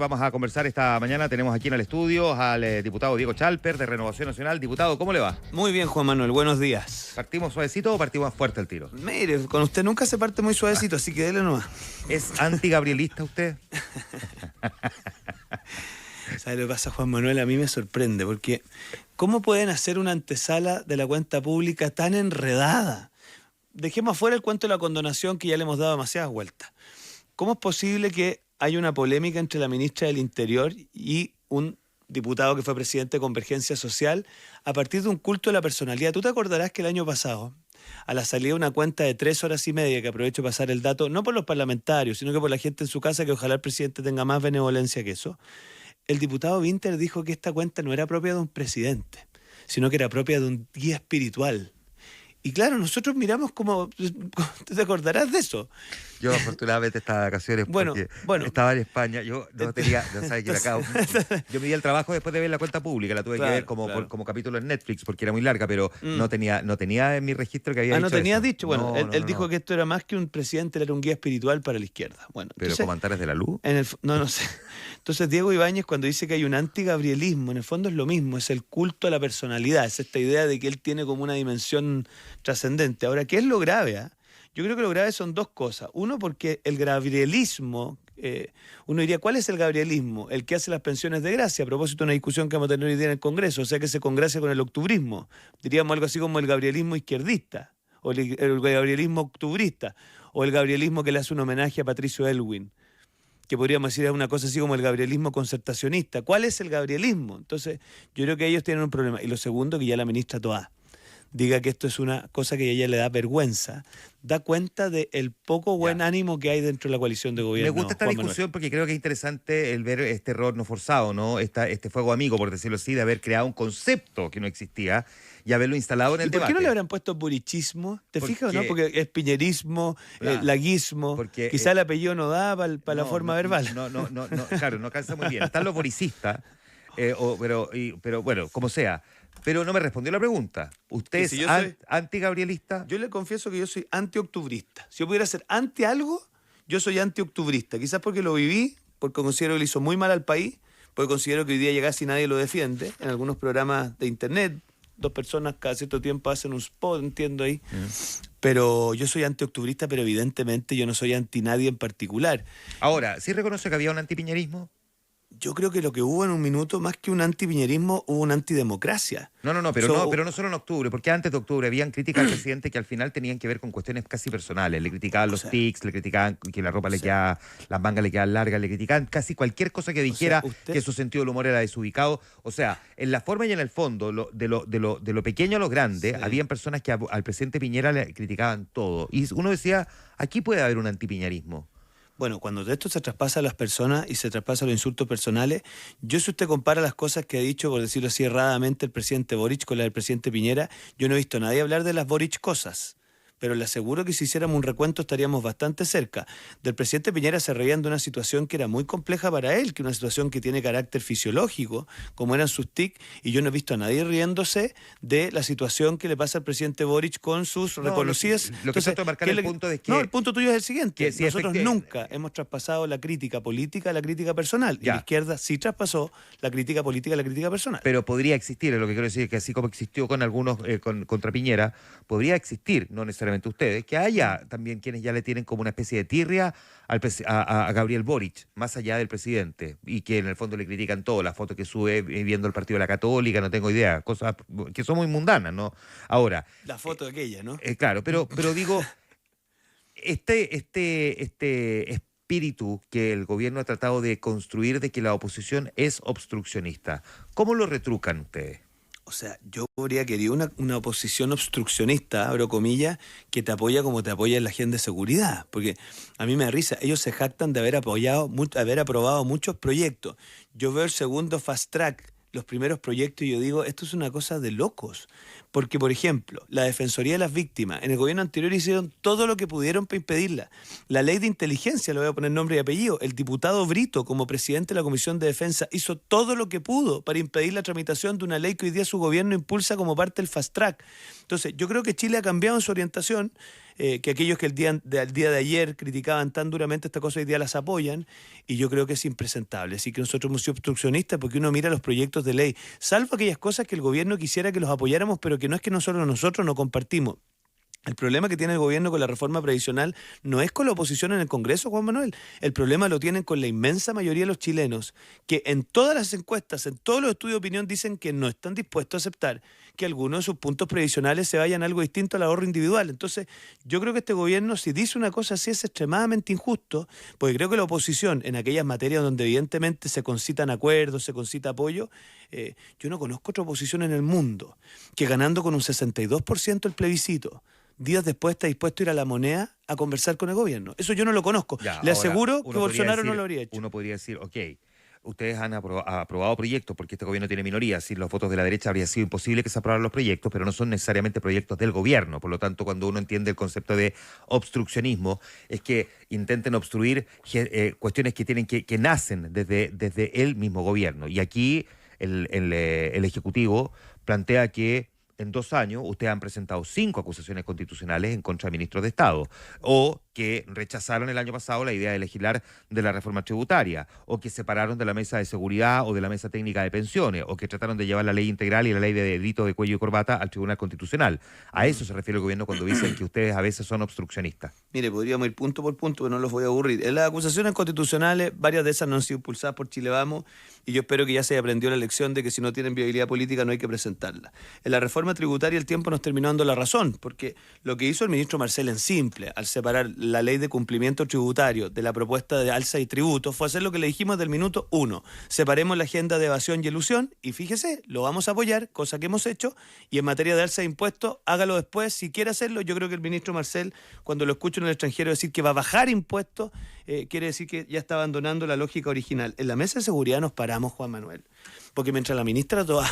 Vamos a conversar esta mañana, tenemos aquí en el estudio al diputado Diego Chalper de Renovación Nacional. Diputado, ¿cómo le va? Muy bien, Juan Manuel, buenos días. ¿Partimos suavecito o partimos fuerte el tiro? Mire, con usted nunca se parte muy suavecito, así que dele nomás. ¿Es anti-gabrielista usted? ¿Sabe lo que pasa, Juan Manuel? A mí me sorprende, porque ¿cómo pueden hacer una antesala de la cuenta pública tan enredada? Dejemos afuera el cuento de la condonación, que ya le hemos dado demasiadas vueltas. ¿Cómo es posible que haya una polémica entre la ministra del Interior y un diputado que fue presidente de Convergencia Social a partir de un culto de la personalidad? Tú te acordarás que el año pasado, a la salida de una cuenta de 3 horas y media, que aprovecho para pasar el dato, no por los parlamentarios, sino que por la gente en su casa, que ojalá el presidente tenga más benevolencia que eso, el diputado Winter dijo que esta cuenta no era propia de un presidente, sino que era propia de un guía espiritual. Y claro, nosotros miramos como... ¿Tú te acordarás de eso? Yo afortunadamente estaba de vacaciones porque estaba en España. Yo no tenía, no sabes que acá. Yo me di el trabajo después de ver la cuenta pública, la tuve que ver como capítulo en Netflix porque era muy larga, pero no tenía en mi registro que había dicho ¿no tenías eso. dicho? Bueno, él dijo que esto era más que un presidente, él era un guía espiritual para la izquierda. Bueno, ¿pero entonces, Comandares de la Luz? No sé. Entonces Diego Ibáñez, cuando dice que hay un antigabrielismo, en el fondo es lo mismo, es el culto a la personalidad, es esta idea de que él tiene como una dimensión trascendente. Ahora, ¿qué es lo grave? Yo creo que lo grave son dos cosas. Uno, porque el gabrielismo, uno diría, ¿cuál es el gabrielismo? El que hace las pensiones de gracia, a propósito de una discusión que vamos a tener hoy día en el Congreso, o sea que se congracia con el octubrismo. Diríamos algo así como el gabrielismo izquierdista, o el gabrielismo octubrista, o el gabrielismo que le hace un homenaje a Patricio Elwin, que podríamos decir es una cosa así como el gabrielismo concertacionista. ¿Cuál es el gabrielismo? Entonces, yo creo que ellos tienen un problema. Y lo segundo, que ya la ministra Toá diga que esto es una cosa que a ella le da vergüenza, da cuenta del poco buen ánimo que hay dentro de la coalición de gobierno. Me gusta esta discusión porque creo que es interesante el ver este error no forzado, ¿no? Este fuego amigo, por decirlo así, de haber creado un concepto que no existía y haberlo instalado en el debate. ¿Por qué no le habrán puesto burichismo? ¿Te fijas o no? Porque es piñerismo, laguismo, quizá el apellido no da para la forma verbal. Claro, no calza muy bien. Están los boricistas, pero bueno, como sea. Pero no me respondió la pregunta. ¿Usted es anti-gabrielista? Yo le confieso que yo soy anti-octubrista. Si yo pudiera ser anti algo, yo soy anti-octubrista. Quizás porque lo viví, porque considero que le hizo muy mal al país, porque considero que hoy día ya casi nadie lo defiende. En algunos programas de internet, 2 personas cada cierto tiempo hacen un spot, entiendo ahí. Pero yo soy anti-octubrista, pero evidentemente yo no soy anti nadie en particular. Ahora, ¿sí reconoce que había un antipiñerismo? Yo creo que lo que hubo en un minuto, más que un antipiñerismo, hubo una antidemocracia. Pero no solo en octubre, porque antes de octubre habían críticas al presidente que al final tenían que ver con cuestiones casi personales. Le criticaban los tics, le criticaban que la ropa le quedaba, las mangas le quedaban largas, le criticaban casi cualquier cosa que dijera que su sentido del humor era desubicado. O sea, en la forma y en el fondo, de lo pequeño a lo grande, habían personas que al presidente Piñera le criticaban todo. Y uno decía, aquí puede haber un antipiñerismo. Bueno, cuando esto se traspasa a las personas y se traspasa a los insultos personales, si usted compara las cosas que ha dicho, por decirlo así erradamente, el presidente Boric con la del presidente Piñera, yo no he visto a nadie hablar de las Boric cosas. Pero le aseguro que si hiciéramos un recuento estaríamos bastante cerca. Del presidente Piñera se reían de una situación que era muy compleja para él, que una situación que tiene carácter fisiológico, como eran sus tics, y yo no he visto a nadie riéndose de la situación que le pasa al presidente Boric con sus reconocidas... Lo que trato de marcar el punto es que... No, el punto tuyo es el siguiente. Si nosotros nunca hemos traspasado la crítica política a la crítica personal. Y la izquierda sí traspasó la crítica política a la crítica personal. Pero podría existir, es lo que quiero decir, que así como existió con algunos contra Piñera, podría existir, no necesariamente ustedes, que haya también quienes ya le tienen como una especie de tirria a Gabriel Boric, más allá del presidente, y que en el fondo le critican todo, la foto que sube viendo el partido de la Católica, no tengo idea, cosas que son muy mundanas, ¿no? Ahora... La foto de aquella, ¿no? Claro, pero digo, este espíritu que el gobierno ha tratado de construir de que la oposición es obstruccionista, ¿cómo lo retrucan ustedes? O sea, yo habría querido una oposición obstruccionista, abro comillas, que te apoya como te apoya en la agenda de seguridad. Porque a mí me da risa, ellos se jactan de haber aprobado muchos proyectos. Yo veo el segundo Fast Track, los primeros proyectos, y yo digo, esto es una cosa de locos. Porque, por ejemplo, la Defensoría de las Víctimas, en el gobierno anterior hicieron todo lo que pudieron para impedirla. La ley de inteligencia, le voy a poner nombre y apellido, el diputado Brito, como presidente de la Comisión de Defensa, hizo todo lo que pudo para impedir la tramitación de una ley que hoy día su gobierno impulsa como parte del Fast Track. Entonces, yo creo que Chile ha cambiado en su orientación. que aquellos que el día de ayer criticaban tan duramente esta cosa hoy día las apoyan, y yo creo que es impresentable. Así que nosotros hemos sido obstruccionistas porque uno mira los proyectos de ley, salvo aquellas cosas que el gobierno quisiera que los apoyáramos, pero que no es que nosotros no compartimos. El problema que tiene el gobierno con la reforma previsional no es con la oposición en el Congreso, Juan Manuel. El problema lo tienen con la inmensa mayoría de los chilenos, que en todas las encuestas, en todos los estudios de opinión, dicen que no están dispuestos a aceptar que algunos de sus puntos previsionales se vayan a algo distinto al ahorro individual. Entonces, yo creo que este gobierno, si dice una cosa así, es extremadamente injusto, porque creo que la oposición, en aquellas materias donde evidentemente se concitan acuerdos, se concita apoyo, yo no conozco otra oposición en el mundo que ganando con un 62% el plebiscito, días después está dispuesto a ir a La Moneda a conversar con el gobierno. Eso yo no lo conozco. Ya, Le ahora, aseguro que uno podría Bolsonaro decir- no lo habría hecho. Uno podría decir, ok, ustedes han aprobado proyectos porque este gobierno tiene minoría. Sin los votos de la derecha habría sido imposible que se aprobaran los proyectos, pero no son necesariamente proyectos del gobierno. Por lo tanto, cuando uno entiende el concepto de obstruccionismo, es que intenten obstruir cuestiones que nacen desde el mismo gobierno. Y aquí el Ejecutivo plantea que en 2 años ustedes han presentado 5 acusaciones constitucionales en contra de ministros de Estado, o que rechazaron el año pasado la idea de legislar de la reforma tributaria, o que separaron de la mesa de seguridad o de la mesa técnica de pensiones, o que trataron de llevar la ley integral y la ley de delito de cuello y corbata al Tribunal Constitucional. A eso se refiere el gobierno cuando dicen que ustedes a veces son obstruccionistas. Mire, podríamos ir punto por punto, pero no los voy a aburrir. En las acusaciones constitucionales, varias de esas no han sido impulsadas por Chile Vamos, y yo espero que ya se haya aprendido la lección de que si no tienen viabilidad política no hay que presentarla. En la reforma tributaria el tiempo nos terminó dando la razón, porque lo que hizo el ministro Marcel en simple, al separar la ley de cumplimiento tributario de la propuesta de alza y tributo, fue hacer lo que le dijimos del minuto 1. Separemos la agenda de evasión y elusión, y fíjese, lo vamos a apoyar, cosa que hemos hecho, y en materia de alza de impuestos, hágalo después, si quiere hacerlo. Yo creo que el ministro Marcel, cuando lo escucho en el extranjero decir que va a bajar impuestos, quiere decir que ya está abandonando la lógica original. En la mesa de seguridad nos paramos, Juan Manuel, porque mientras la ministra Toá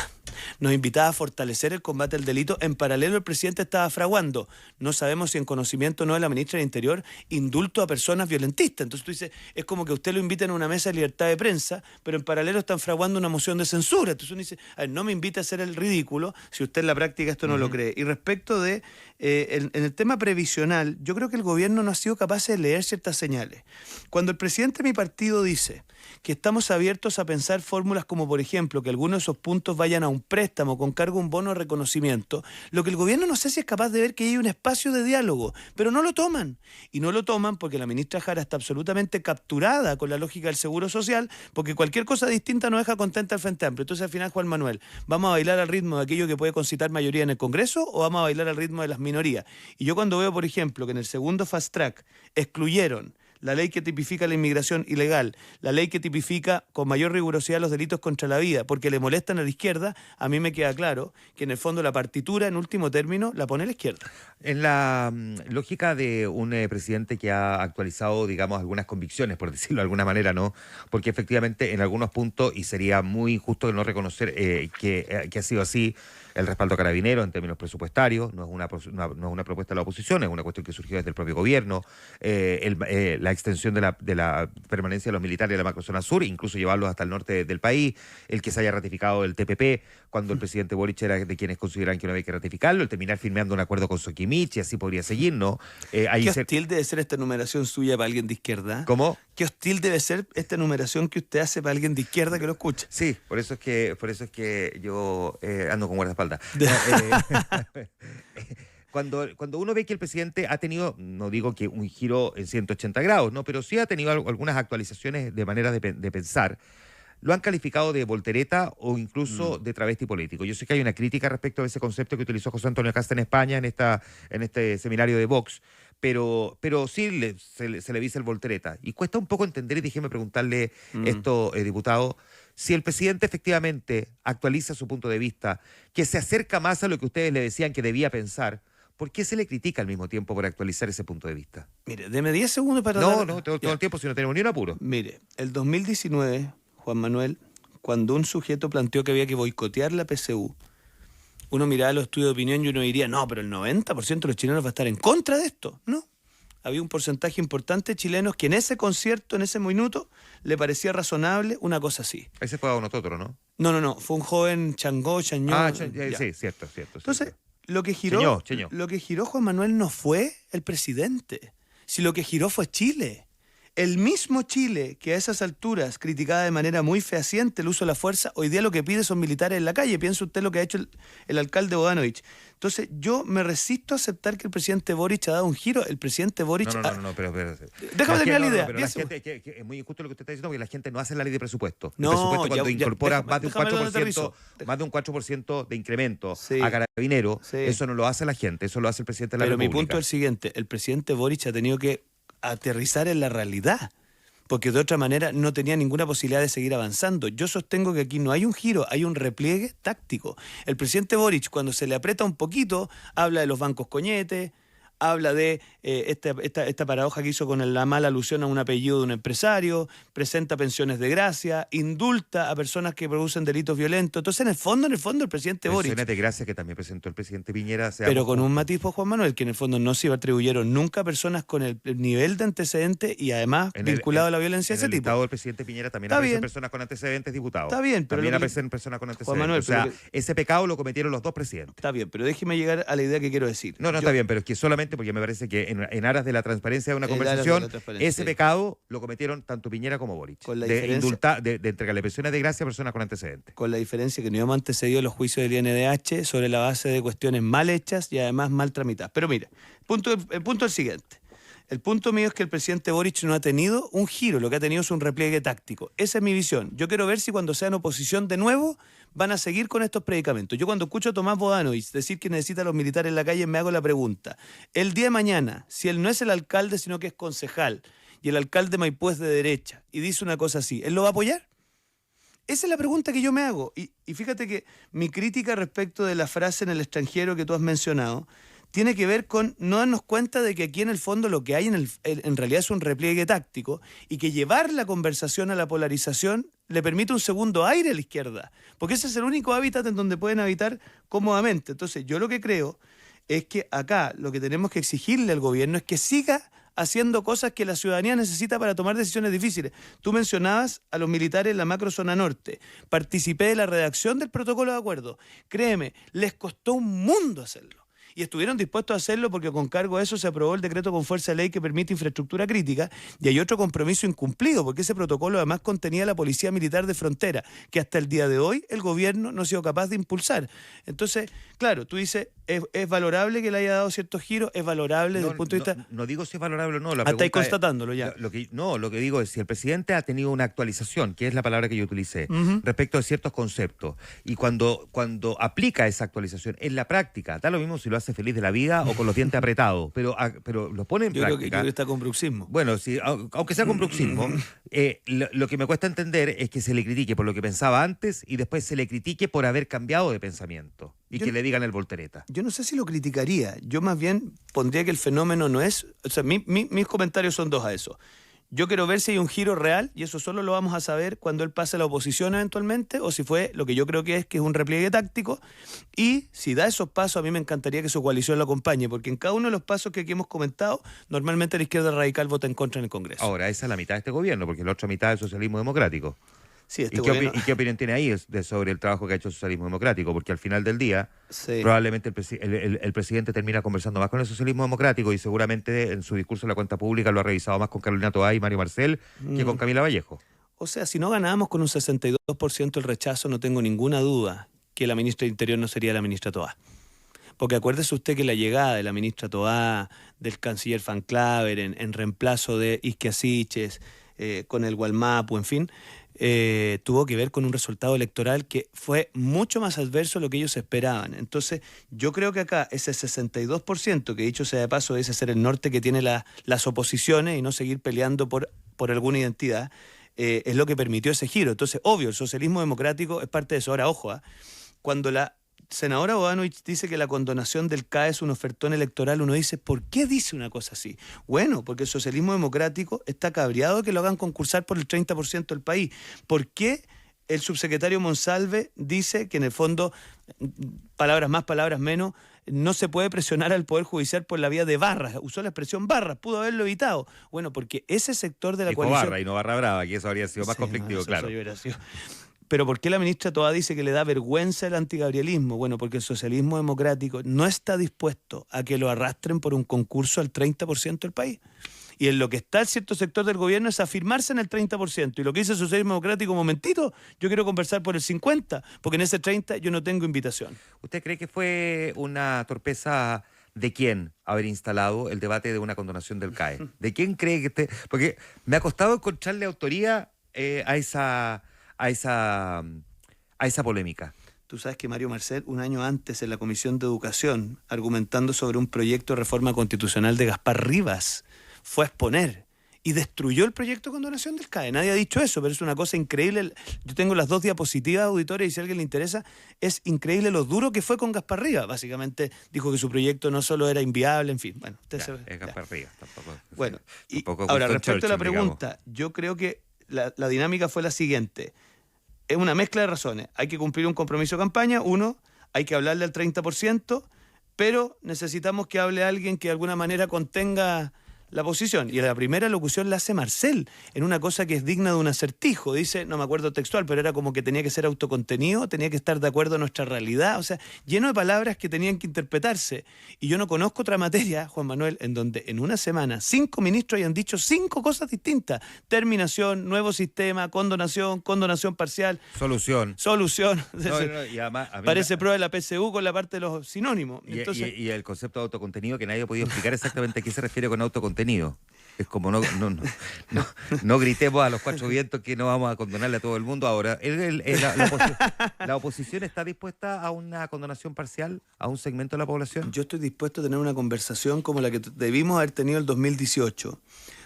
nos invitaba a fortalecer el combate al delito, en paralelo el presidente estaba fraguando, no sabemos si en conocimiento o no de la ministra del Interior, indulto a personas violentistas. Entonces tú dices, es como que usted lo inviten a una mesa de libertad de prensa, pero en paralelo están fraguando una moción de censura. Entonces uno dice, a ver, no me invite a hacer el ridículo si usted en la práctica esto no lo cree. Y respecto de, en el tema previsional, yo creo que el gobierno no ha sido capaz de leer ciertas señales. Cuando el presidente de mi partido dice que estamos abiertos a pensar fórmulas como, por ejemplo, que algunos de esos puntos vayan a un préstamo con cargo a un bono de reconocimiento, lo que el gobierno no sé si es capaz de ver que hay un espacio de diálogo, pero no lo toman. Y no lo toman porque la ministra Jara está absolutamente capturada con la lógica del seguro social, porque cualquier cosa distinta no deja contenta al Frente Amplio. Entonces al final, Juan Manuel, ¿vamos a bailar al ritmo de aquello que puede concitar mayoría en el Congreso o vamos a bailar al ritmo de las minorías? Y yo cuando veo, por ejemplo, que en el segundo fast track excluyeron la ley que tipifica la inmigración ilegal, la ley que tipifica con mayor rigurosidad los delitos contra la vida, porque le molestan a la izquierda, a mí me queda claro que en el fondo la partitura, en último término, la pone la izquierda. En la lógica de un presidente que ha actualizado, digamos, algunas convicciones, por decirlo de alguna manera, ¿no? Porque efectivamente en algunos puntos, y sería muy injusto no reconocer que ha sido así, el respaldo a Carabineros en términos presupuestarios, no es una propuesta de la oposición, es una cuestión que surgió desde el propio gobierno, la extensión de la permanencia de los militares de la macrozona sur, incluso llevarlos hasta el norte del país, el que se haya ratificado el TPP, cuando el presidente Boric era de quienes consideran que no había que ratificarlo, el terminar firmando un acuerdo con Soquimich, y así podría seguir, ¿no? ¿Qué hostil debe ser esta enumeración suya para alguien de izquierda? ¿Cómo? ¿Qué hostil debe ser esta enumeración que usted hace para alguien de izquierda que lo escucha? Sí, por eso es que yo ando con guardaespaldas. Cuando uno ve que el presidente ha tenido, no digo que un giro en 180 grados, ¿no? Pero sí ha tenido algunas actualizaciones de manera de pensar, lo han calificado de voltereta o incluso de travesti político. Yo sé que hay una crítica respecto a ese concepto que utilizó José Antonio Casta en España en este seminario de Vox, pero sí se le dice el voltereta. Y cuesta un poco entender, y déjeme preguntarle esto, diputado, si el presidente efectivamente actualiza su punto de vista, que se acerca más a lo que ustedes le decían que debía pensar, ¿por qué se le critica al mismo tiempo por actualizar ese punto de vista? Mire, deme 10 segundos para... No, todo el tiempo, si no tenemos ni un apuro. Mire, el 2019, Juan Manuel, cuando un sujeto planteó que había que boicotear la PSU, uno miraba los estudios de opinión y uno diría, no, pero el 90% de los chilenos va a estar en contra de esto. No. Había un porcentaje importante de chilenos que en ese concierto, en ese minuto, le parecía razonable una cosa así. Ese fue a nosotros, ¿no? No, fue un joven Chango, Chañó. Sí, cierto. Entonces, lo que giró, Cheñó. lo que giró Juan Manuel no fue el presidente. Si lo que giró fue Chile. El mismo Chile que a esas alturas criticaba de manera muy fehaciente el uso de la fuerza, hoy día lo que pide son militares en la calle. Piensa usted lo que ha hecho el alcalde Bodanovich. Entonces, yo me resisto a aceptar que el presidente Boric ha dado un giro. El presidente Boric... No, pero... Déjame terminar la idea. Pero la gente, que es muy injusto lo que usted está diciendo, porque la gente no hace la ley de presupuesto. No, El presupuesto cuando incorpora déjame, más de un 4%, de incremento a Carabinero, eso no lo hace la gente, eso lo hace el presidente de la República. Pero mi punto es el siguiente, el presidente Boric ha tenido que aterrizar en la realidad, porque de otra manera no tenía ninguna posibilidad de seguir avanzando. Yo sostengo que aquí no hay un giro, hay un repliegue táctico. El presidente Boric, cuando se le aprieta un poquito, habla de los bancos coñetes, habla de esta paradoja que hizo con la mala alusión a un apellido de un empresario, presenta pensiones de gracia, indulta a personas que producen delitos violentos. Entonces, en el fondo, el presidente Boric... Pensiones de gracia que también presentó el presidente Piñera. Pero con un matiz por Juan Manuel, que en el fondo no se atribuyeron nunca a personas con el nivel de antecedentes y además vinculado a la violencia de ese tipo. En el estado del presidente Piñera también aparecen personas con antecedentes diputados. Está bien, pero también aparecen personas con antecedentes. Juan Manuel, o sea, ese pecado lo cometieron los dos presidentes. Está bien, pero déjeme llegar a la idea que quiero decir. Está bien, pero es que solamente porque me parece que en aras de la transparencia de una conversación, ese pecado lo cometieron tanto Piñera como Boric. De entregarle pensiones de gracia a personas con antecedentes. Con la diferencia que no hemos antecedido los juicios del INDH sobre la base de cuestiones mal hechas y además mal tramitadas. Pero mira, el punto es el siguiente. El punto mío es que el presidente Boric no ha tenido un giro, lo que ha tenido es un repliegue táctico. Esa es mi visión. Yo quiero ver si cuando sean oposición de nuevo van a seguir con estos predicamentos. Yo cuando escucho a Tomás Bodanovich decir que necesita a los militares en la calle me hago la pregunta. El día de mañana, si él no es el alcalde sino que es concejal y el alcalde Maipú es de derecha y dice una cosa así, ¿él lo va a apoyar? Esa es la pregunta que yo me hago. Y fíjate que mi crítica respecto de la frase en el extranjero que tú has mencionado tiene que ver con no darnos cuenta de que aquí en el fondo lo que hay en realidad es un repliegue táctico y que llevar la conversación a la polarización le permite un segundo aire a la izquierda, porque ese es el único hábitat en donde pueden habitar cómodamente. Entonces yo lo que creo es que acá lo que tenemos que exigirle al gobierno es que siga haciendo cosas que la ciudadanía necesita para tomar decisiones difíciles. Tú mencionabas a los militares en la macrozona norte. Participé de la redacción del protocolo de acuerdo. Créeme, les costó un mundo hacerlo. Y estuvieron dispuestos a hacerlo porque con cargo a eso se aprobó el decreto con fuerza de ley que permite infraestructura crítica y hay otro compromiso incumplido porque ese protocolo además contenía la Policía Militar de Frontera que hasta el día de hoy el gobierno no ha sido capaz de impulsar. Entonces, claro, tú dices, ¿es valorable que le haya dado ciertos giros? ¿Es valorable desde el punto de vista...? No digo si es valorable o no. Estáis constatándolo ya. Lo que digo es si el presidente ha tenido una actualización, que es la palabra que yo utilicé, respecto de ciertos conceptos, y cuando aplica esa actualización en la práctica, da lo mismo si lo hace feliz de la vida o con los dientes apretados, pero lo pone en práctica. Yo creo que está con bruxismo. Bueno, sí, aunque sea con bruxismo, lo que me cuesta entender es que se le critique por lo que pensaba antes y después se le critique por haber cambiado de pensamiento y que le digan el voltereta. Yo no sé si lo criticaría. Yo más bien pondría que el fenómeno no es... O sea, mis comentarios son dos a eso. Yo quiero ver si hay un giro real y eso solo lo vamos a saber cuando él pase a la oposición eventualmente o si fue lo que yo creo que es un repliegue táctico y si da esos pasos a mí me encantaría que su coalición lo acompañe porque en cada uno de los pasos que aquí hemos comentado normalmente la izquierda radical vota en contra en el Congreso. Ahora, esa es la mitad de este gobierno porque la otra mitad es el socialismo democrático. Sí, ¿Y qué opinión tiene ahí sobre el trabajo que ha hecho el socialismo democrático? Porque al final del día, sí, probablemente el presidente termina conversando más con el socialismo democrático y seguramente en su discurso en la cuenta pública lo ha revisado más con Carolina Toá y Mario Marcel que con Camila Vallejo. O sea, si no ganábamos con un 62% el rechazo, no tengo ninguna duda que la ministra de Interior no sería la ministra Toá. Porque acuérdese usted que la llegada de la ministra Toá, del canciller Van Claver, en reemplazo de Isquia Siches, con el Gualmapu, en fin... tuvo que ver con un resultado electoral que fue mucho más adverso a lo que ellos esperaban. Entonces, yo creo que acá ese 62%, que dicho sea de paso, ese ser el norte que tiene las oposiciones y no seguir peleando por alguna identidad, es lo que permitió ese giro. Entonces, obvio, el socialismo democrático es parte de eso. Ahora, ojo, cuando la senadora Bodanovich dice que la condonación del CAE es un ofertón electoral, uno dice, ¿por qué dice una cosa así? Bueno, porque el socialismo democrático está cabreado que lo hagan concursar por el 30% del país. ¿Por qué el subsecretario Monsalve dice que en el fondo, palabras más, palabras menos, no se puede presionar al Poder Judicial por la vía de barras? Usó la expresión barras, pudo haberlo evitado. Bueno, porque ese sector de la coalición... Barra y no barra brava, que eso habría sido más conflictivo, claro. Pero ¿por qué la ministra Toá dice que le da vergüenza el antigabrielismo? Bueno, porque el socialismo democrático no está dispuesto a que lo arrastren por un concurso al 30% del país. Y en lo que está el cierto sector del gobierno es afirmarse en el 30%. Y lo que dice el socialismo democrático, un momentito, yo quiero conversar por el 50%, porque en ese 30% yo no tengo invitación. ¿Usted cree que fue una torpeza de quién haber instalado el debate de una condonación del CAE? ¿De quién cree que porque me ha costado encontrarle autoría a esa polémica? Tú sabes que Mario Marcel, un año antes en la Comisión de Educación, argumentando sobre un proyecto de reforma constitucional de Gaspar Rivas, fue a exponer y destruyó el proyecto de condonación del CAE. Nadie ha dicho eso, pero es una cosa increíble. Yo tengo las 2 diapositivas, auditores, y si a alguien le interesa, es increíble lo duro que fue con Gaspar Rivas. Básicamente dijo que su proyecto no solo era inviable, en fin. Bueno, es Gaspar Rivas, tampoco. Bueno, tampoco ahora, respecto a la Churchill, pregunta, yo creo que la dinámica fue la siguiente. Es una mezcla de razones. Hay que cumplir un compromiso de campaña. Uno, hay que hablarle al 30%, pero necesitamos que hable alguien que de alguna manera contenga la posición. Y la primera locución la hace Marcel, en una cosa que es digna de un acertijo. Dice, no me acuerdo textual, pero era como que tenía que ser autocontenido, tenía que estar de acuerdo a nuestra realidad, o sea, lleno de palabras que tenían que interpretarse. Y yo no conozco otra materia, Juan Manuel, en donde en una semana 5 ministros hayan dicho 5 cosas distintas. Terminación, nuevo sistema, condonación parcial. Solución. Y además, parece prueba de la PSU con la parte de los sinónimos. Entonces, y el concepto de autocontenido que nadie ha podido explicar exactamente a qué se refiere con autocontenido. Es como no gritemos a los 4 vientos que no vamos a condonarle a todo el mundo. Ahora, ¿la oposición está dispuesta a una condonación parcial a un segmento de la población? Yo estoy dispuesto a tener una conversación como la que debimos haber tenido el 2018,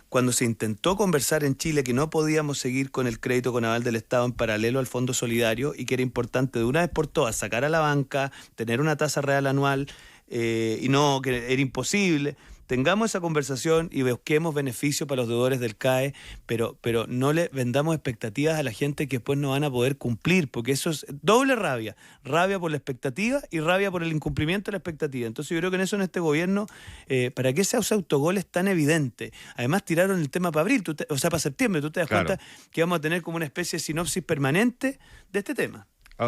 cuando se intentó conversar en Chile que no podíamos seguir con el crédito con aval del Estado en paralelo al Fondo Solidario y que era importante de una vez por todas sacar a la banca, tener una tasa real anual y no, que era imposible. Tengamos esa conversación y busquemos beneficios para los deudores del CAE, pero no le vendamos expectativas a la gente que después no van a poder cumplir, porque eso es doble rabia. Rabia por la expectativa y rabia por el incumplimiento de la expectativa. Entonces yo creo que en eso en este gobierno, ¿para qué ese autogol es tan evidente? Además tiraron el tema para abril, para septiembre. Tú te das cuenta que vamos a tener como una especie de sinopsis permanente de este tema.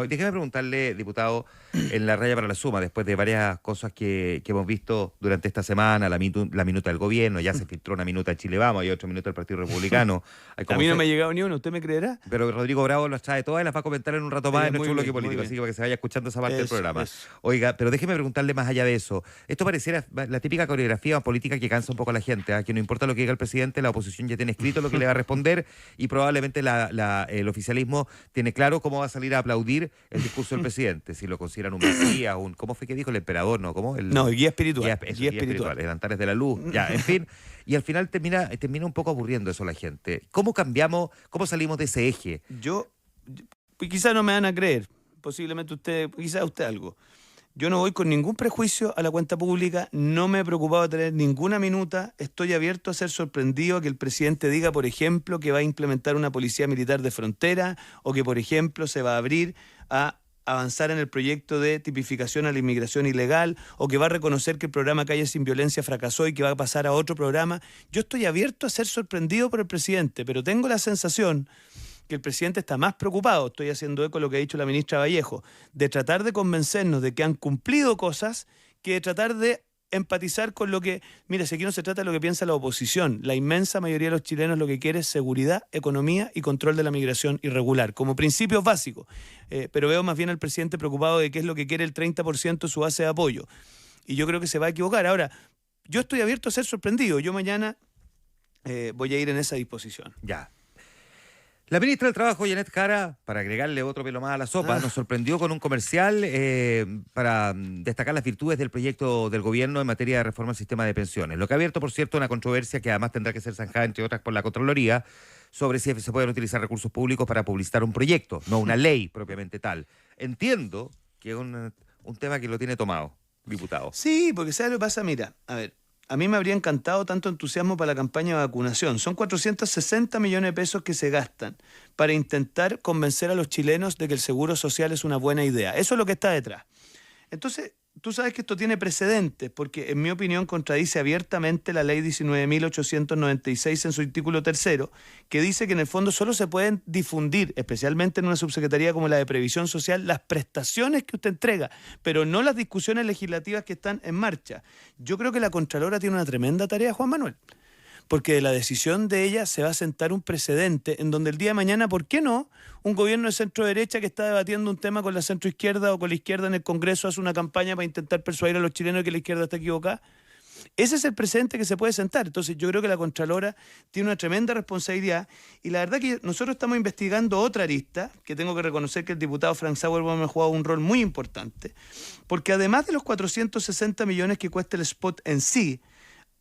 Déjeme preguntarle, diputado, en la raya para la suma, después de varias cosas que hemos visto durante esta semana, la minuta del gobierno, ya se filtró una minuta de Chile Vamos, hay otra minuta del Partido Republicano. A mí no me ha llegado ni una, ¿usted me creerá? Pero Rodrigo Bravo las trae todas y las va a comentar en un rato más en nuestro bloque político, así que para que se vaya escuchando esa parte del programa. Oiga, pero déjeme preguntarle más allá de eso. Esto pareciera la típica coreografía política que cansa un poco a la gente, que no importa lo que diga el presidente, la oposición ya tiene escrito lo que le va a responder y probablemente el oficialismo tiene claro cómo va a salir a aplaudir el discurso del presidente, si lo consideran un mesías, ¿cómo fue que dijo el emperador? El guía espiritual. Guía espiritual, el Antares de la Luz, ya, en fin. Y al final termina un poco aburriendo eso a la gente. ¿Cómo cambiamos, cómo salimos de ese eje? Quizás no me van a creer, posiblemente quizás usted algo. Yo no voy con ningún prejuicio a la cuenta pública, no me he preocupado de tener ninguna minuta, estoy abierto a ser sorprendido a que el presidente diga, por ejemplo, que va a implementar una policía militar de frontera o que, por ejemplo, se va a abrir a avanzar en el proyecto de tipificación a la inmigración ilegal o que va a reconocer que el programa Calle Sin Violencia fracasó y que va a pasar a otro programa. Yo estoy abierto a ser sorprendido por el presidente, pero tengo la sensación que el presidente está más preocupado, estoy haciendo eco de lo que ha dicho la ministra Vallejo, de tratar de convencernos de que han cumplido cosas que de tratar de empatizar con lo que... Mira, si aquí no se trata de lo que piensa la oposición, la inmensa mayoría de los chilenos lo que quiere es seguridad, economía y control de la migración irregular, como principios básicos. Pero veo más bien al presidente preocupado de qué es lo que quiere el 30% de su base de apoyo. Y yo creo que se va a equivocar. Ahora, yo estoy abierto a ser sorprendido. Yo mañana voy a ir en esa disposición. Ya. La ministra del Trabajo, Janet Jara, para agregarle otro pelo más a la sopa, nos sorprendió con un comercial para destacar las virtudes del proyecto del gobierno en materia de reforma al sistema de pensiones. Lo que ha abierto, por cierto, una controversia que además tendrá que ser zanjada, entre otras, por la Contraloría, sobre si se pueden utilizar recursos públicos para publicitar un proyecto, no una ley propiamente tal. Entiendo que es un tema que lo tiene tomado, diputado. Sí, porque ¿sabes lo que pasa? Mira, a ver. A mí me habría encantado tanto entusiasmo para la campaña de vacunación. Son 460 millones de pesos que se gastan para intentar convencer a los chilenos de que el seguro social es una buena idea. Eso es lo que está detrás. Entonces, tú sabes que esto tiene precedentes, porque en mi opinión contradice abiertamente la ley 19.896 en su artículo 3º, que dice que en el fondo solo se pueden difundir, especialmente en una subsecretaría como la de Previsión Social, las prestaciones que usted entrega, pero no las discusiones legislativas que están en marcha. Yo creo que la Contralora tiene una tremenda tarea, Juan Manuel, porque de la decisión de ella se va a sentar un precedente en donde el día de mañana, ¿por qué no? Un gobierno de centro-derecha que está debatiendo un tema con la centro-izquierda o con la izquierda en el Congreso hace una campaña para intentar persuadir a los chilenos que la izquierda está equivocada. Ese es el precedente que se puede sentar. Entonces yo creo que la Contralora tiene una tremenda responsabilidad y la verdad que nosotros estamos investigando otra arista, que tengo que reconocer que el diputado Frank Sauerbaum ha jugado un rol muy importante, porque además de los 460 millones que cuesta el spot en sí,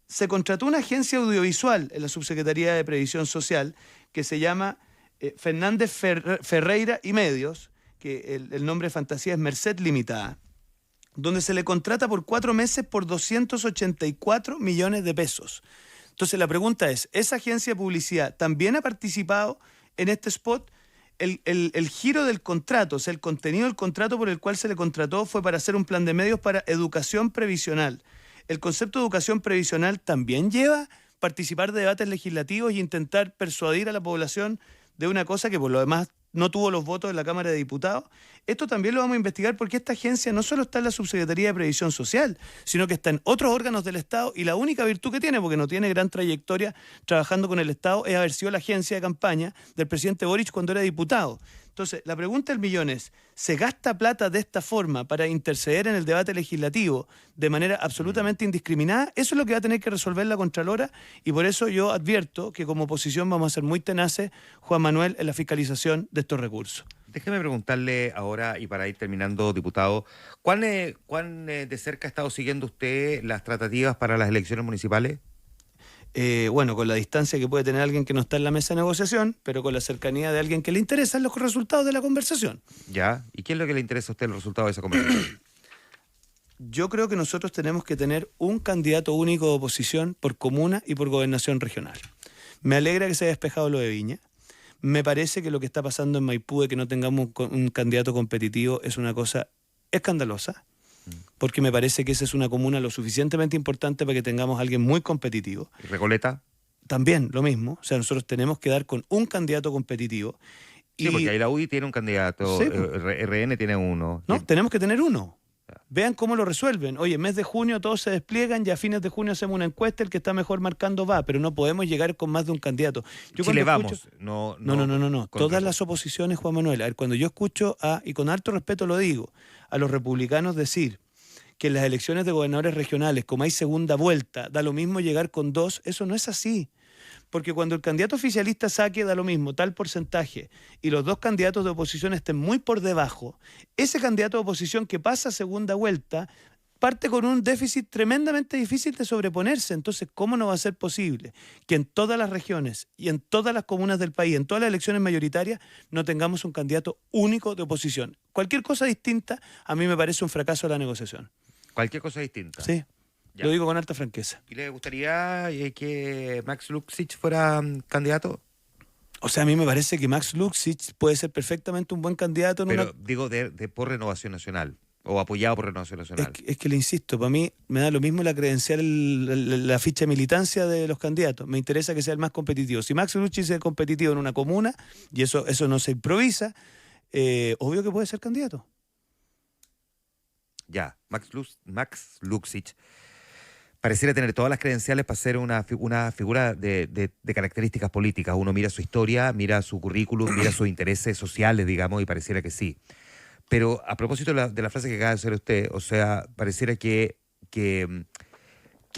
se contrató una agencia audiovisual en la Subsecretaría de Previsión Social que se llama Fernández Ferreira y Medios, que el nombre de fantasía es Merced Limitada, donde se le contrata por 4 meses por 284 millones de pesos. Entonces la pregunta es, ¿esa agencia de publicidad también ha participado en este spot? El giro del contrato, o sea, el contenido del contrato por el cual se le contrató fue para hacer un plan de medios para educación previsional. El concepto de educación previsional también lleva participar de debates legislativos y intentar persuadir a la población de una cosa que por lo demás no tuvo los votos en la Cámara de Diputados. Esto también lo vamos a investigar porque esta agencia no solo está en la Subsecretaría de Previsión Social, sino que está en otros órganos del Estado y la única virtud que tiene, porque no tiene gran trayectoria trabajando con el Estado, es haber sido la agencia de campaña del presidente Boric cuando era diputado. Entonces, la pregunta del millón es, ¿se gasta plata de esta forma para interceder en el debate legislativo de manera absolutamente indiscriminada? Eso es lo que va a tener que resolver la Contralora y por eso yo advierto que como oposición vamos a ser muy tenaces, Juan Manuel, en la fiscalización de estos recursos. Déjeme preguntarle ahora, y para ir terminando, diputado, ¿cuán de cerca ha estado siguiendo usted las tratativas para las elecciones municipales? Bueno, con la distancia que puede tener alguien que no está en la mesa de negociación, pero con la cercanía de alguien que le interesan los resultados de la conversación. ¿Ya? ¿Y qué es lo que le interesa a usted los resultados de esa conversación? Yo creo que nosotros tenemos que tener un candidato único de oposición por comuna y por gobernación regional. Me alegra que se haya despejado lo de Viña. Me parece que lo que está pasando en Maipú de que no tengamos un candidato competitivo es una cosa escandalosa, porque me parece que esa es una comuna lo suficientemente importante para que tengamos a alguien muy competitivo. ¿Y Recoleta? También lo mismo, o sea, nosotros tenemos que dar con un candidato competitivo. Sí, porque ahí la UDI tiene un candidato, sí, RN tiene uno. No, tenemos que tener uno. Vean cómo lo resuelven. Oye, mes de junio todos se despliegan y a fines de junio hacemos una encuesta, el que está mejor marcando va, pero no podemos llegar con más de un candidato. Yo Chile vamos. No. Todas las oposiciones, Juan Manuel, a ver, cuando yo escucho y con alto respeto lo digo, a los republicanos decir que en las elecciones de gobernadores regionales, como hay segunda vuelta, da lo mismo llegar con 2, eso no es así. Porque cuando el candidato oficialista saque, da lo mismo, tal porcentaje, y los dos candidatos de oposición estén muy por debajo, ese candidato de oposición que pasa a segunda vuelta parte con un déficit tremendamente difícil de sobreponerse. Entonces, ¿cómo no va a ser posible que en todas las regiones y en todas las comunas del país, en todas las elecciones mayoritarias, no tengamos un candidato único de oposición? Cualquier cosa distinta a mí me parece un fracaso de la negociación. ¿Cualquier cosa distinta? Sí. Ya. Lo digo con alta franqueza. ¿Y le gustaría que Max Luksic fuera candidato? O sea, a mí me parece que Max Luksic puede ser perfectamente un buen candidato. Pero digo por Renovación Nacional o apoyado por Renovación Nacional. Es que le insisto, para mí me da lo mismo la credencial, la ficha de militancia de los candidatos. Me interesa que sea el más competitivo. Si Max Luksic es competitivo en una comuna, y eso no se improvisa, obvio que puede ser candidato. Ya, Max Luksic pareciera tener todas las credenciales para ser una figura de características políticas. Uno mira su historia, mira su currículum, mira sus intereses sociales, digamos, y pareciera que sí. Pero a propósito de la frase que acaba de hacer usted, o sea, pareciera que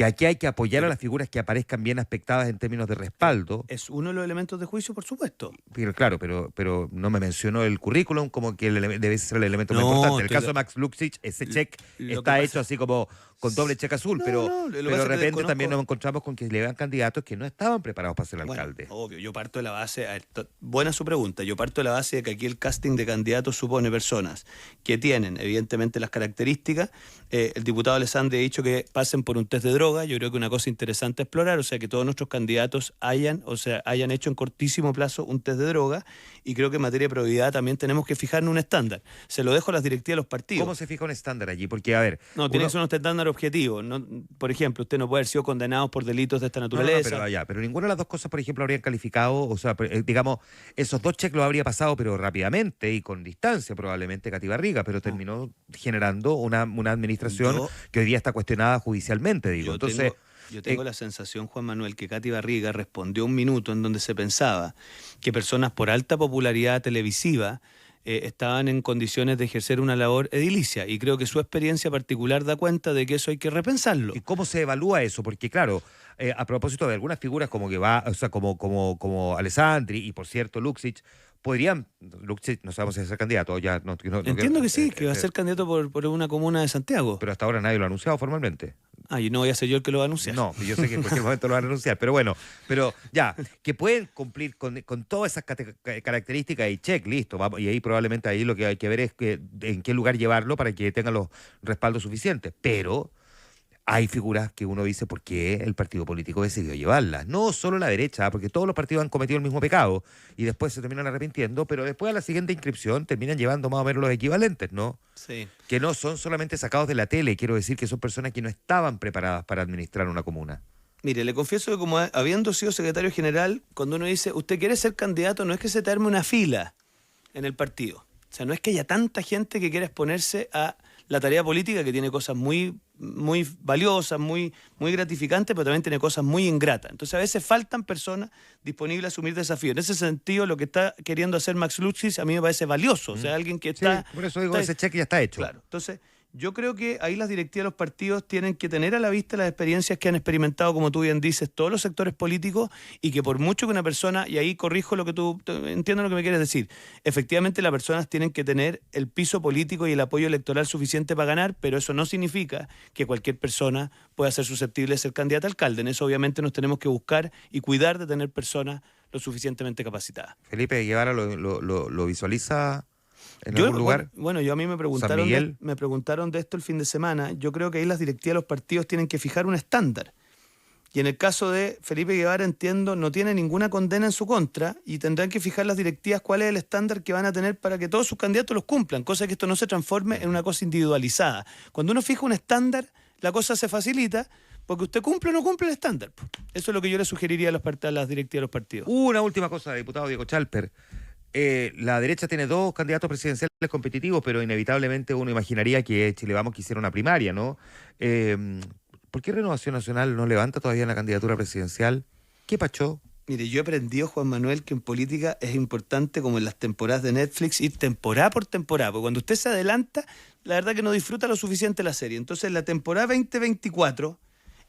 aquí hay que apoyar a las figuras que aparezcan bien aspectadas en términos de respaldo. Es uno de los elementos de juicio, por supuesto. Pero claro, pero no me mencionó el currículum como que debe ser el elemento más importante. En el caso de Max Luksic, ese check está hecho así como con doble cheque azul, No, pero, no, lo que pero pasa de es que repente también desconozco- nos encontramos con que le dan candidatos que no estaban preparados para ser Bueno, alcalde. obvio, yo parto de la base, a ver, buena su pregunta, yo parto de la base de que aquí el casting de candidatos supone personas que tienen evidentemente las características. El diputado Alessandri ha dicho que pasen por un test de droga. Yo creo que una cosa interesante a explorar, o sea, que todos nuestros candidatos hayan hecho en cortísimo plazo un test de droga, y creo que en materia de probidad también tenemos que fijarnos un estándar. Se lo dejo a las directivas de los partidos. ¿Cómo se fija un estándar allí? Porque, a ver... No, tiene uno- que ser un estándar objetivo. No, por ejemplo, usted no puede haber sido condenado por delitos de esta No, naturaleza. pero ninguna de las dos cosas, por ejemplo, habrían calificado, o sea, digamos, esos dos cheques los habría pasado, pero rápidamente y con distancia probablemente Cati Barriga, pero terminó generando una administración Yo- que hoy día está cuestionada judicialmente, digo. Entonces, Yo tengo la sensación, Juan Manuel, que Cati Barriga respondió un minuto en donde se pensaba que personas por alta popularidad televisiva estaban en condiciones de ejercer una labor edilicia, y creo que su experiencia particular da cuenta de que eso hay que repensarlo. ¿y cómo se evalúa eso? Porque, claro, a propósito de algunas figuras como que va, o sea, como Alessandri y, por cierto, Luxich, Luxich no sabemos si es el candidato, ya Entiendo que sí, que va a ser candidato por una comuna de Santiago. pero hasta ahora nadie lo ha anunciado formalmente. Y no voy a ser yo el que lo va a anunciar. No, yo sé que en cualquier momento lo van a anunciar, pero bueno, pero ya, que pueden cumplir con todas esas características y check, listo, vamos, y ahí probablemente ahí lo que hay que ver es que en qué lugar llevarlo para que tengan los respaldos suficientes, pero hay figuras que uno dice por qué el partido político decidió llevarlas, no solo la derecha, porque todos los partidos han cometido el mismo pecado y después se terminan arrepintiendo, pero después a la siguiente inscripción terminan llevando más o menos los equivalentes, ¿no? Sí. Que no son solamente sacados de la tele, quiero decir que son personas que no estaban preparadas para administrar una comuna. Mire, le confieso que como habiendo sido secretario general, cuando uno dice, usted quiere ser candidato, no es que se te arme una fila en el partido. O sea, no es que haya tanta gente que quiera exponerse a la tarea política, que tiene cosas muy valiosas, muy gratificantes, pero también tiene cosas muy ingratas. Entonces a veces faltan personas disponibles a asumir desafíos. En ese sentido, lo que está queriendo hacer Max Luxich a mí me parece valioso. O sea, alguien que está... Sí, por eso digo, ese cheque ya está hecho. Claro. Entonces, yo creo que ahí las directivas de los partidos tienen que tener a la vista las experiencias que han experimentado, como tú bien dices, todos los sectores políticos, y que por mucho que una persona, y ahí corrijo lo que entiendo lo que me quieres decir, efectivamente las personas tienen que tener el piso político y el apoyo electoral suficiente para ganar, pero eso no significa que cualquier persona pueda ser susceptible de ser candidata a alcalde. En eso obviamente nos tenemos que buscar y cuidar de tener personas lo suficientemente capacitadas. Felipe Guevara lo visualiza en algún lugar. Bueno, yo a mí me San Miguel. me preguntaron de esto el fin de semana. Yo creo que ahí las directivas de los partidos tienen que fijar un estándar. Y en el caso de Felipe Guevara, entiendo, no tiene ninguna condena en su contra, y tendrán que fijar las directivas cuál es el estándar que van a tener para que todos sus candidatos los cumplan, cosa que esto no se transforme en una cosa individualizada. Cuando uno fija un estándar, la cosa se facilita, porque usted cumple o no cumple el estándar. Eso es lo que yo le sugeriría a las directivas de los partidos. Una última cosa, diputado Diego Chalper. La derecha tiene dos candidatos presidenciales competitivos, pero inevitablemente uno imaginaría que Chile Vamos quisiera una primaria, ¿no? ¿Por qué Renovación Nacional no levanta todavía una candidatura presidencial? ¿Qué pachó? Mire, yo he aprendido, Juan Manuel, que en política es importante, como en las temporadas de Netflix, ir temporada por temporada, porque cuando usted se adelanta, la verdad que no disfruta lo suficiente la serie. Entonces, la temporada 2024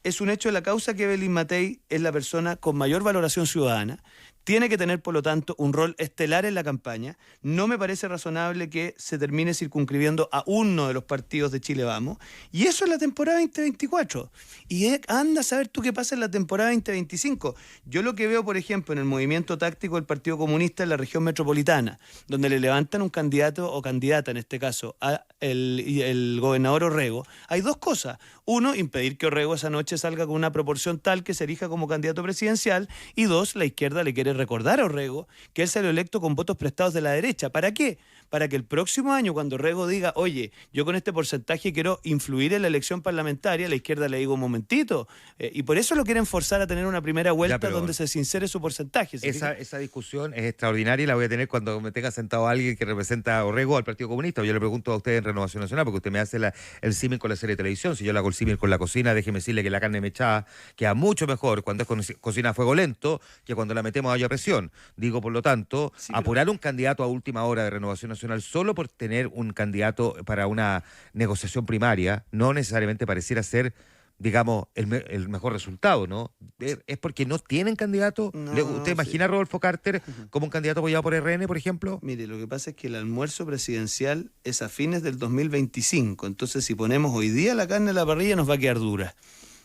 es un hecho de la causa que Evelyn Matei es la persona con mayor valoración ciudadana. Tiene que tener, por lo tanto, un rol estelar en la campaña. No me parece razonable que se termine circunscribiendo a uno de los partidos de Chile Vamos. Y eso es la temporada 2024. Y anda a saber tú qué pasa en la temporada 2025. Yo lo que veo, por ejemplo, en el movimiento táctico del Partido Comunista en la región metropolitana, donde le levantan un candidato o candidata, en este caso, a el gobernador Orrego, hay dos cosas. Uno, impedir que Orrego esa noche salga con una proporción tal que se elija como candidato presidencial. Y dos, la izquierda le quiere recordar a Orrego que él salió electo con votos prestados de la derecha. ¿Para qué? Para que el próximo año, cuando Orrego diga, oye, yo con este porcentaje quiero influir en la elección parlamentaria, la izquierda le diga un momentito. Y por eso lo quieren forzar a tener una primera vuelta donde se sincere su porcentaje. Esa discusión es extraordinaria y la voy a tener cuando me tenga sentado alguien que representa a Orrego al Partido Comunista. Yo le pregunto a usted en Renovación Nacional, porque usted me hace el símil con la serie de televisión. Si yo le hago el símil con la cocina, déjeme decirle que la carne mechada queda mucho mejor cuando es cocina a fuego lento que cuando la metemos a olla a presión. Digo, por lo tanto, apurar un candidato a última hora de Renovación Nacional solo por tener un candidato para una negociación primaria no necesariamente pareciera ser digamos, el mejor resultado, ¿no? ¿Es porque no tienen candidato? No, ¿Usted imagina a Rodolfo Carter como un candidato apoyado por RN, por ejemplo? Mire, lo que pasa es que el almuerzo presidencial es a fines del 2025, entonces si ponemos hoy día la carne a la parrilla nos va a quedar dura.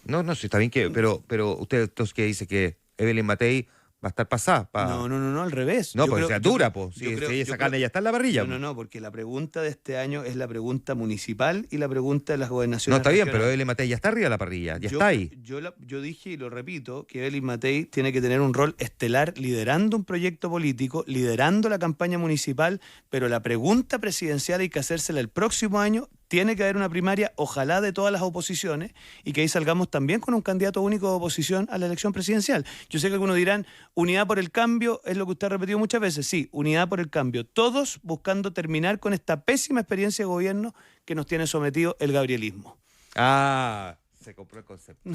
No, sí, está bien que, pero usted entonces que dice que Evelyn Matei va a estar pasada. No, al revés. No, Yo pues creo- sea yo dura, creo- pues. yo Si creo- esa yo carne creo- ya está en la parrilla. No, porque la pregunta de este año es la pregunta municipal y la pregunta de las No, gobernaciones está bien, pero regionales. Evelyn Matei ya está arriba de la parrilla, ya está ahí. Yo dije y lo repito, que Evelyn Matei tiene que tener un rol estelar liderando un proyecto político, liderando la campaña municipal, pero la pregunta presidencial hay que hacérsela el próximo año. Tiene que haber una primaria, ojalá de todas las oposiciones, y que ahí salgamos también con un candidato único de oposición a la elección presidencial. Yo sé que algunos dirán, unidad por el cambio, es lo que usted ha repetido muchas veces. Sí, unidad por el cambio. Todos buscando terminar con esta pésima experiencia de gobierno que nos tiene sometido el gabrielismo. Ah, se compró el concepto.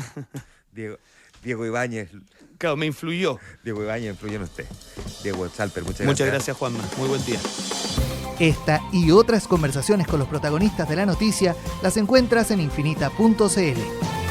Diego Ibáñez. Claro, me influyó. Diego Ibáñez influyó en usted. Diego Salper, Muchas gracias, Juanma. Muy buen día. Esta y otras conversaciones con los protagonistas de la noticia las encuentras en infinita.cl.